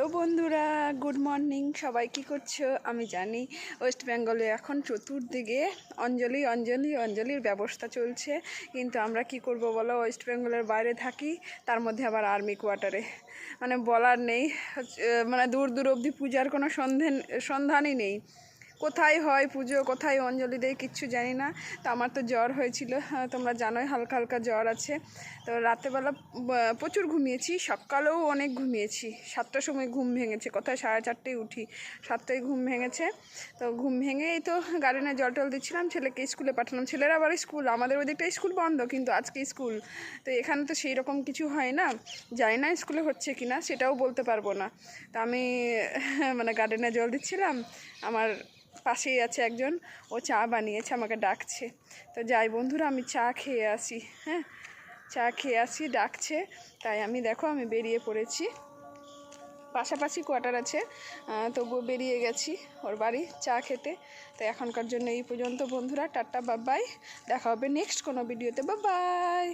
Hello বন্ধুরা, good morning. সবাই কি করছো? আমি জানি ওয়েস্ট বেঙ্গলে এখন চতুর্দিকে অঞ্জলি অঞ্জলি অঞ্জলির ব্যবস্থা চলছে, কিন্তু আমরা কি করব বলো, ওয়েস্ট বেঙ্গলের বাইরে থাকি, তার মধ্যে আবার আর্মি কোয়ার্টারে। মানে বলার নেই, মানে দূর দূর অবধি পূজার কোনো সন্ধানই নেই। কোথায় হয় পুজো, কোথায় অঞ্জলি দেয় কিচ্ছু জানি না। তো আমার তো জ্বর হয়েছিল, তোমরা জানোই হালকা হালকা জ্বর আছে। তো রাতেরবেলা প্রচুর ঘুমিয়েছি, সকালেও অনেক ঘুমিয়েছি। 7টার সময় ঘুম ভেঙেছে, কোথায় 4:30টায় উঠি, 7টায় ঘুম ভেঙেছে। তো ঘুম ভেঙেই তো গার্ডেনে জল টল দিচ্ছিলাম, ছেলেকে স্কুলে পাঠালাম। ছেলেরা আবার স্কুল, আমাদের ওদিকটা স্কুল বন্ধ, কিন্তু আজকে স্কুল। তো এখানে তো সেই রকম কিছু হয় না, জানি না স্কুলে হচ্ছে কি না, সেটাও বলতে পারবো না। তো আমি মানে গার্ডেনে জল দিচ্ছিলাম, আমার পাশেই আছে একজন, ও চা বানিয়েছে, আমাকে ডাকছে। তো যাই বন্ধুরা, আমি চা খেয়ে আসি। হ্যাঁ, চা খেয়ে আসি, ডাকছে, তাই আমি দেখো আমি বেরিয়ে পড়েছি। পাশাপাশি কোয়ার্টার আছে, তবুও বেরিয়ে গেছি ওর বাড়ি চা খেতে। তো এখনকার জন্য এই পর্যন্ত বন্ধুরা, টাটা বাবাই, দেখা হবে নেক্সট কোনো ভিডিওতে, বাবাই।